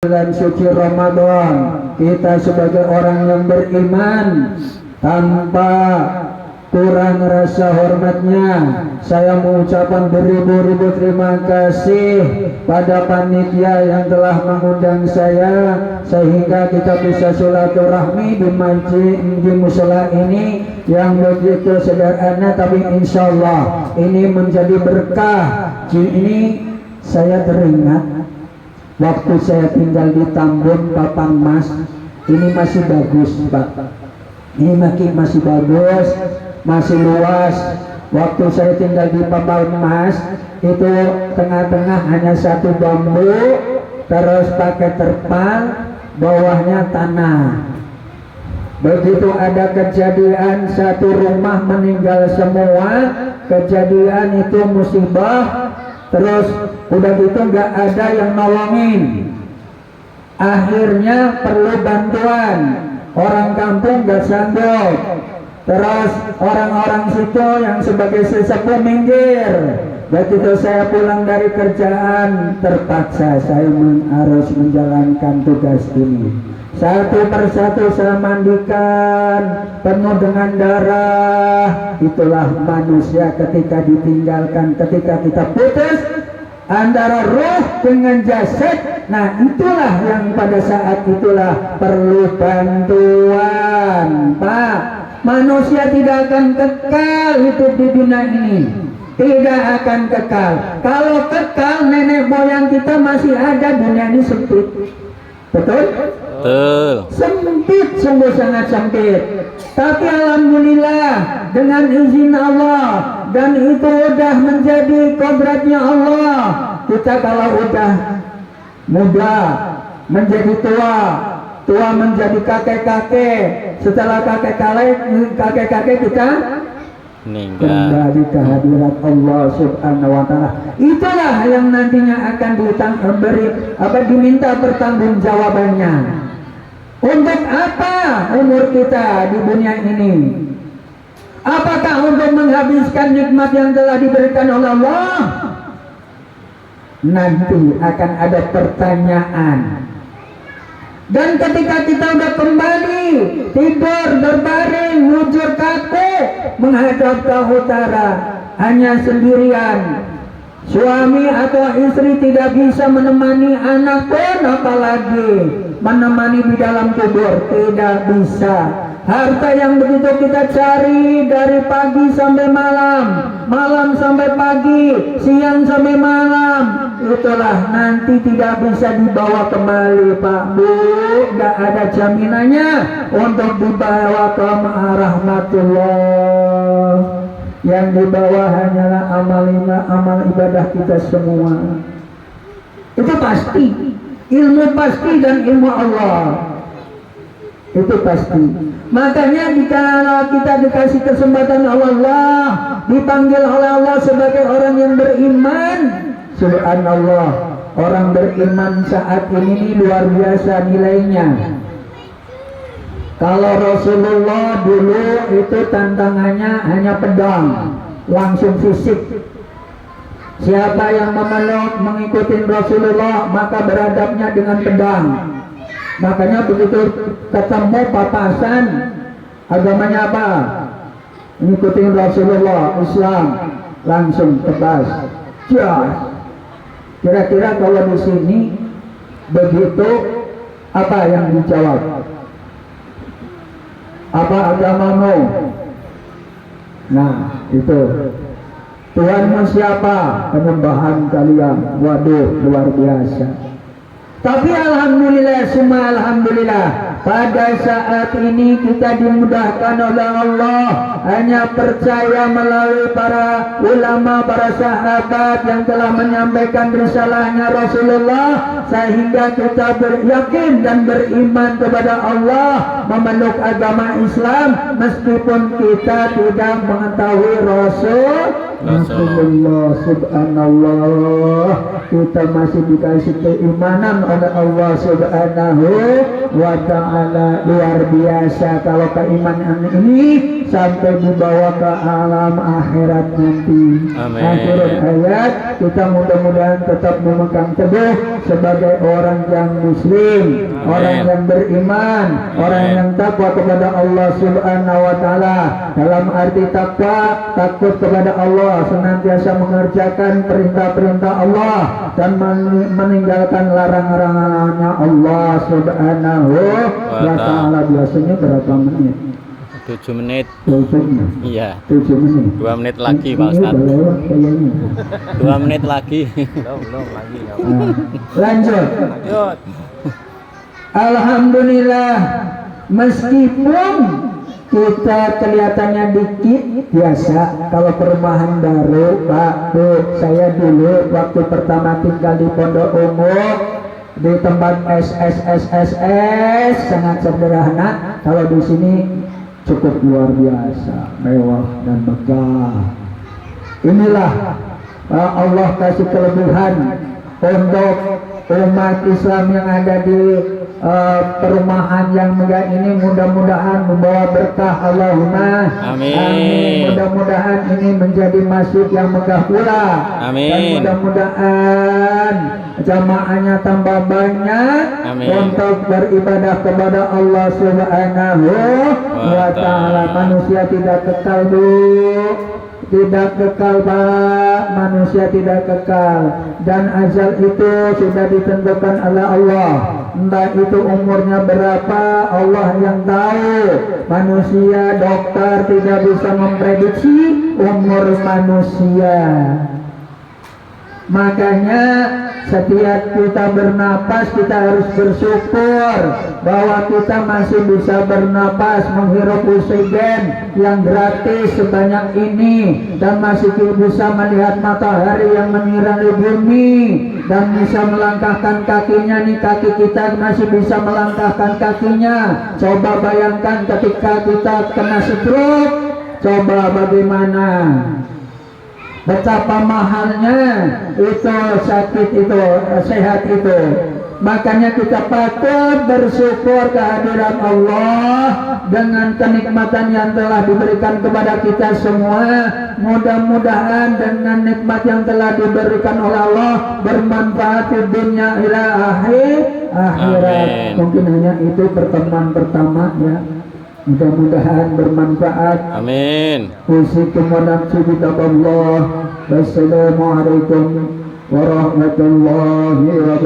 Bulan suci Ramadan, kita sebagai orang yang beriman tanpa kurang rasa hormatnya, saya mengucapkan beribu-ribu terima kasih pada panitia yang telah mengundang saya sehingga kita bisa silaturahmi di masjid di musola ini yang begitu sederhana, tapi insya Allah ini menjadi berkah. Ini saya teringat waktu saya tinggal di Tambun Papang Mas, ini masih bagus Pak, ini masih bagus, masih luas. Waktu saya tinggal di Papang Mas itu tengah-tengah hanya satu bambu, terus pakai terpal, bawahnya tanah. Begitu ada kejadian satu rumah meninggal semua, kejadian itu musibah, terus udah gitu nggak ada yang nolongin, akhirnya perlu bantuan, orang kampung nggak sanggup, terus orang-orang situ yang sebagai sesepuh minggir. Begitu saya pulang dari kerjaan, terpaksa saya harus menjalankan tugas ini. Satu persatu saya mandikan, penuh dengan darah. Itulah manusia ketika ditinggalkan, ketika kita putus antara ruh dengan jasad. Nah itulah yang pada saat itulah perlu bantuan Pak. Manusia tidak akan kekal hidup di dunia ini, tidak akan kekal. Kalau kekal, nenek moyang kita masih ada, dunia ini sempit. Betul? Betul. Sempit, sungguh sangat sempit. Tapi alhamdulillah dengan izin Allah, dan itu udah menjadi kodratnya Allah. Kita kalau udah muda menjadi tua, tua menjadi kakek-kakek, setelah kakek-kakek kita kembali ke hadirat Allah Subhanahu wa Ta'ala. Itulah yang nantinya akan diminta pertanggungjawabannya. Untuk apa umur kita di dunia ini? Apakah untuk menghabiskan nikmat yang telah diberikan oleh Allah? Nanti akan ada pertanyaan. Dan ketika kita sudah kembali tidur berbaring mujur kaku menghadap ke utara, hanya sendirian, suami atau istri tidak bisa menemani anak pun, apalagi menemani di dalam kubur, tidak bisa. Harta yang begitu kita cari dari pagi sampai malam, malam sampai pagi, siang sampai malam, itulah nanti tidak bisa dibawa kembali Pak Bu. Gak ada jaminannya untuk dibawa ke rahmatullah. Yang dibawa hanyalah amal ibadah kita semua. Itu pasti, ilmu pasti dan ilmu Allah itu pasti. Makanya jika kita dikasih kesempatan Allah, dipanggil oleh Allah sebagai orang yang beriman, subhanallah, orang beriman saat ini luar biasa nilainya. Kalau Rasulullah dulu itu tantangannya hanya pedang, langsung fisik. Siapa yang memeluk mengikuti Rasulullah maka beradabnya dengan pedang. Makanya begitu ketemu papasan, agamanya apa? Mengikuti Rasulullah, Islam, langsung tebas. Kira-kira kalau di sini begitu, apa yang dijawab? Apa agamamu? Nah, itu. Tuhanmu siapa? Penyembahan kalian. Waduh, luar biasa. Tapi alhamdulillah, semua alhamdulillah, pada saat ini kita dimudahkan oleh Allah, hanya percaya melalui para ulama, para sahabat yang telah menyampaikan risalahnya Rasulullah, sehingga kita beryakin dan beriman kepada Allah, memeluk agama Islam meskipun kita tidak mengetahui Rasulullah. Subhanallah. kita masih dikasih keimanan oleh Allah Subhanahu wa Ta'ala. Luar biasa kalau keimanan ini sampai dibawa ke alam akhirat nanti. Akhir ayat, kita mudah-mudahan tetap memegang teguh sebagai orang yang muslim, orang yang beriman, orang yang takwa kepada Allah Subhanahu wa Ta'ala. Dalam arti takwa, takut kepada Allah, senantiasa mengerjakan perintah-perintah Allah dan meninggalkan larangan-larangannya Allah Subhanahu wa Ta'ala. Biasanya berapa menit? 7 menit. 7 menit. Iya. 7 menit. 2 menit lagi Pak Ustaz. 2 menit lagi. Belum lagi. Lanjut. Alhamdulillah, meskipun kita kelihatannya dikit, biasa kalau perumahan baru, Pak, Bu, saya dulu waktu pertama tinggal di Pondok Ungu di tempat SSSSS sangat sederhana. Kalau di sini cukup luar biasa, mewah dan megah. Inilah Allah kasih kelebihan pondok umat Islam yang ada di perumahan yang megah ini, mudah-mudahan membawa berkah. Allahumma amin. Mudah-mudahan ini menjadi masjid yang megah pula. Amin. Dan mudah-mudahan jamaahnya tambah banyak. Amin. Untuk beribadah kepada Allah Subhanahu wa Ta'ala. Manusia tidak kekal, Bu. Tidak kekal, Pak. Manusia tidak kekal, dan ajal itu sudah ditentukan oleh Allah. Entah itu umurnya berapa, Allah yang tahu. Manusia, dokter tidak bisa memprediksi umur manusia. Makanya setiap kita bernapas, kita harus bersyukur bahwa kita masih bisa bernapas, menghirup oksigen yang gratis sebanyak ini, dan masih bisa melihat matahari yang menyinari bumi, dan bisa melangkahkan kakinya. Nih, kaki kita masih bisa melangkahkan kakinya. Coba bayangkan ketika kita kena stroke, coba bagaimana, betapa mahalnya itu sakit itu, sehat itu. Makanya kita patut bersyukur kehadiran Allah dengan kenikmatan yang telah diberikan kepada kita semua. Mudah-mudahan dengan nikmat yang telah diberikan oleh Allah bermanfaat di dunia ila akhirat. Mungkin hanya itu pertemuan pertama ya. Mudah-mudahan bermanfaat. Amin. Usikum wa nafsi bitabullah. Wassalamualaikum warahmatullahi wabarakatuh.